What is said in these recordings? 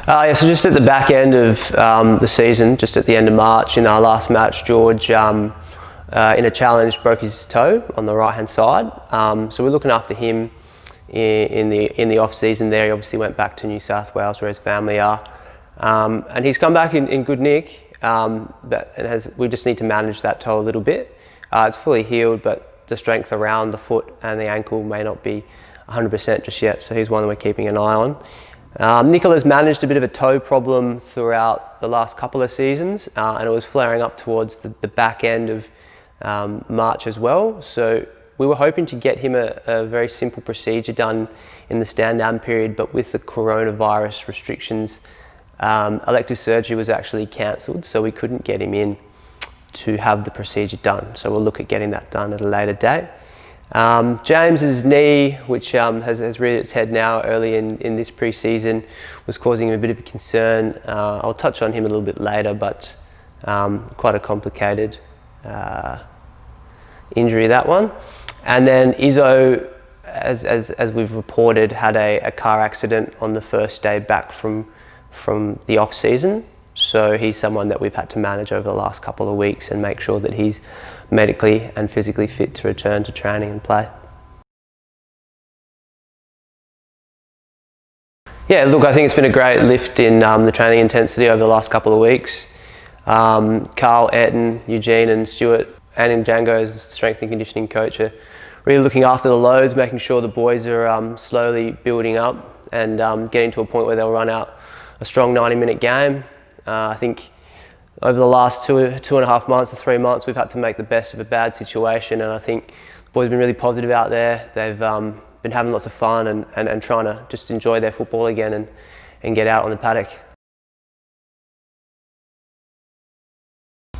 Yeah, so just at the back end of the season, just at the end of March, in our last match, George, in a challenge, broke his toe on the right-hand side. So we're looking after him in the off-season there. He obviously went back to New South Wales where his family are. And he's come back in good nick, but we just need to manage that toe a little bit. It's fully healed, but the strength around the foot and the ankle may not be 100% just yet, so he's one that we're keeping an eye on. Nicola's managed a bit of a toe problem throughout the last couple of seasons, and it was flaring up towards the back end of March as well. So we were hoping to get him a very simple procedure done in the stand-down period, but with the coronavirus restrictions, elective surgery was actually cancelled, so we couldn't get him in to have the procedure done. So we'll look at getting that done at a later date. James's knee, which has reared its head now early in this pre-season, was causing him a bit of a concern. I'll touch on him a little bit later, but quite a complicated injury, that one. And then Izzo, as we've reported, had a car accident on the first day back from the off-season. So he's someone that we've had to manage over the last couple of weeks and make sure that he's medically and physically fit to return to training and play. Yeah, look, I think it's been a great lift in the training intensity over the last couple of weeks. Carl, Ayrton, Eugene and Stuart, and Django as the strength and conditioning coach are really looking after the loads, making sure the boys are slowly building up and getting to a point where they'll run out a strong 90-minute game. I think over the last two and a half months or 3 months, we've had to make the best of a bad situation, and I think the boys have been really positive out there. They've been having lots of fun and trying to just enjoy their football again and get out on the paddock.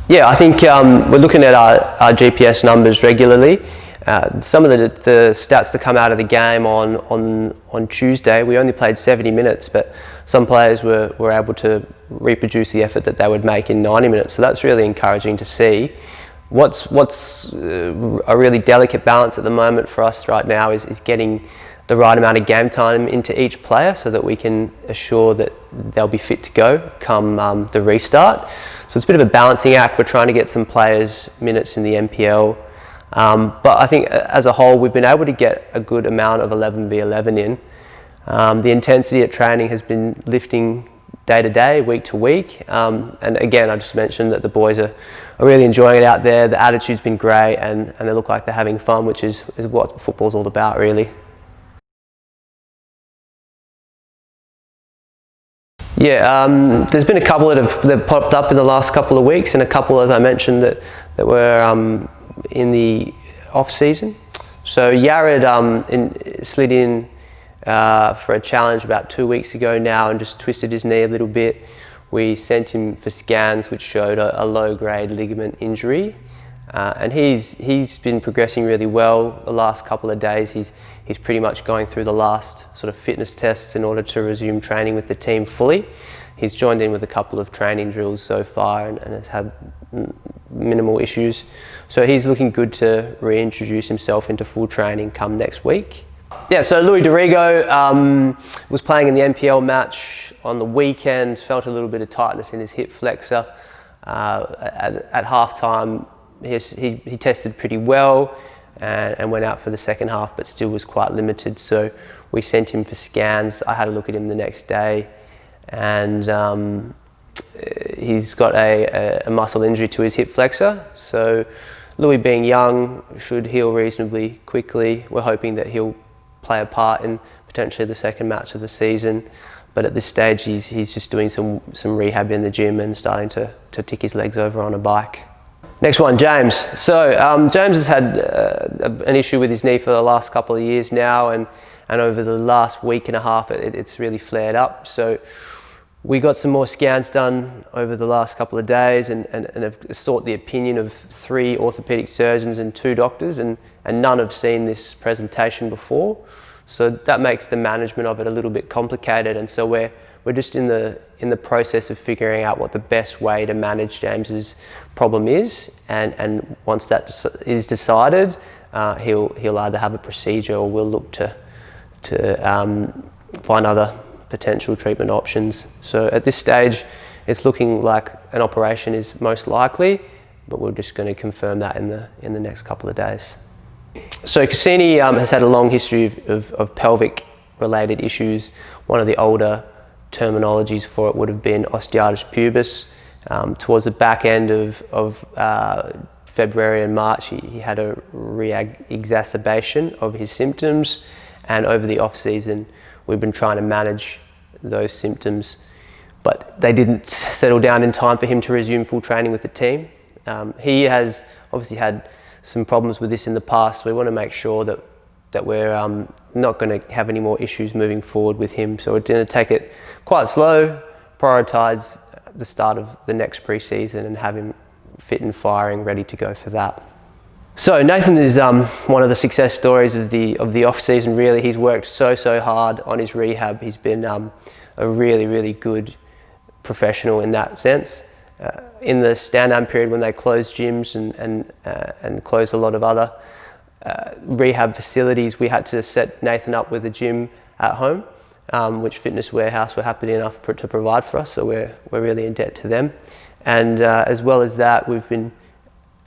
Yeah, I think we're looking at our GPS numbers regularly. Some of the stats that come out of the game on Tuesday, we only played 70 minutes, but some players were able to reproduce the effort that they would make in 90 minutes. So that's really encouraging to see. What's a really delicate balance at the moment for us right now is getting the right amount of game time into each player so that we can assure that they'll be fit to go come the restart. So it's a bit of a balancing act. We're trying to get some players minutes in the NPL. But I think as a whole, we've been able to get a good amount of 11v11 in. The intensity at training has been lifting day to day, week to week. And again, I just mentioned that the boys are really enjoying it out there. The attitude's been great and they look like they're having fun, which is what football's all about, really. Yeah, there's been a couple that have popped up in the last couple of weeks, and a couple, as I mentioned, that were in the off season. So Yared slid in for a challenge about 2 weeks ago now and just twisted his knee a little bit. We sent him for scans which showed a low-grade ligament injury, and he's been progressing really well. The last couple of days he's pretty much going through the last sort of fitness tests in order to resume training with the team fully. He's joined in with a couple of training drills so far and has had minimal issues. So he's looking good to reintroduce himself into full training come next week. Yeah, so Louis Dorigo was playing in the NPL match on the weekend, felt a little bit of tightness in his hip flexor. At half-time, he tested pretty well and went out for the second half, but still was quite limited. So we sent him for scans. I had a look at him the next day, and he's got a muscle injury to his hip flexor. So Louis, being young, should heal reasonably quickly. We're hoping that he'll play a part in potentially the second match of the season. But at this stage, he's just doing some rehab in the gym and starting to tick his legs over on a bike. Next one, James. So James has had an issue with his knee for the last couple of years now, and over the last week and a half, it's really flared up. So we got some more scans done over the last couple of days and have sought the opinion of 3 orthopaedic surgeons and 2 doctors, and none have seen this presentation before. So that makes the management of it a little bit complicated, and so we're just in the process of figuring out what the best way to manage James's problem is, and once that is decided, he'll either have a procedure or we'll look to find other potential treatment options. So at this stage, it's looking like an operation is most likely, but we're just going to confirm that in the next couple of days. So Cassini has had a long history of pelvic related issues. One of the older terminologies for it would have been osteitis pubis. Towards the back end of February and March, he had a re-exacerbation of his symptoms, and over the off season we've been trying to manage those symptoms, but they didn't settle down in time for him to resume full training with the team. He has obviously had some problems with this in the past, so we want to make sure that we're not going to have any more issues moving forward with him. So we're going to take it quite slow, prioritise the start of the next pre-season and have him fit and firing, ready to go for that. So Nafyn is one of the success stories of the off season. Really, he's worked so hard on his rehab. He's been a really good professional in that sense. In the stand-down period, when they closed gyms and closed a lot of other rehab facilities, we had to set Nafyn up with a gym at home, which Fitness Warehouse were happy enough to provide for us. So we're really in debt to them. And as well as that, we've been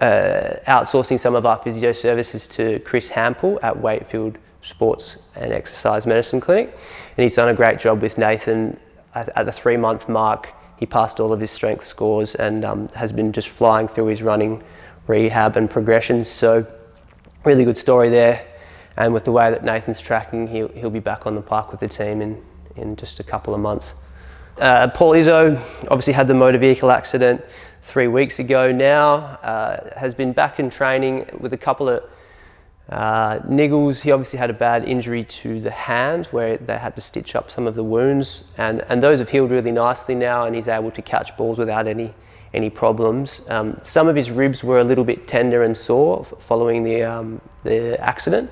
outsourcing some of our physio services to Chris Hampel at Wakefield Sports and Exercise Medicine Clinic, and he's done a great job with Nafyn. At the 3-month mark, he passed all of his strength scores and has been just flying through his running rehab and progressions. So really good story there. And with the way that Nafyn's tracking, he'll be back on the park with the team in just a couple of months. Paul Izzo obviously had the motor vehicle accident 3 weeks ago now, has been back in training with a couple of niggles. He obviously had a bad injury to the hand where they had to stitch up some of the wounds, and those have healed really nicely now, and he's able to catch balls without any problems. Some of his ribs were a little bit tender and sore following the accident,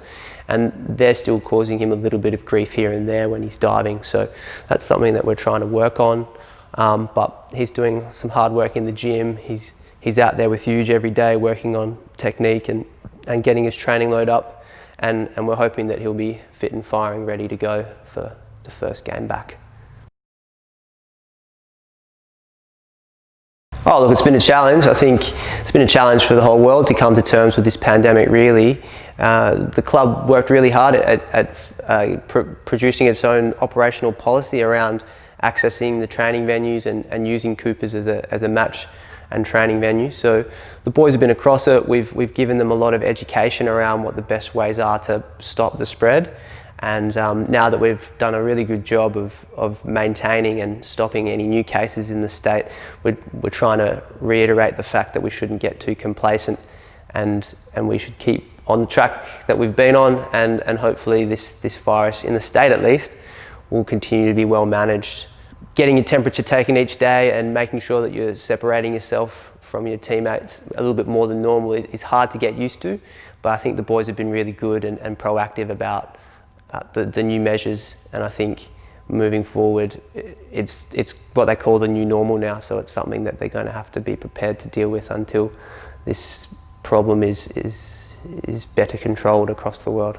and they're still causing him a little bit of grief here and there when he's diving. So that's something that we're trying to work on. But he's doing some hard work in the gym. He's out there with Huge every day working on technique and getting his training load up, and we're hoping that he'll be fit and firing, ready to go for the first game back. Oh look, it's been a challenge. I think it's been a challenge for the whole world to come to terms with this pandemic, really. The club worked really hard at producing its own operational policy around accessing the training venues and using Coopers as a match and training venue. So the boys have been across it. We've given them a lot of education around what the best ways are to stop the spread. And now that we've done a really good job of maintaining and stopping any new cases in the state, we're trying to reiterate the fact that we shouldn't get too complacent, and we should keep on the track that we've been on, and hopefully this virus, in the state at least, will continue to be well managed. Getting your temperature taken each day and making sure that you're separating yourself from your teammates a little bit more than normal is hard to get used to, but I think the boys have been really good and proactive about the new measures, and I think moving forward it's what they call the new normal now, so it's something that they're going to have to be prepared to deal with until this problem is better controlled across the world.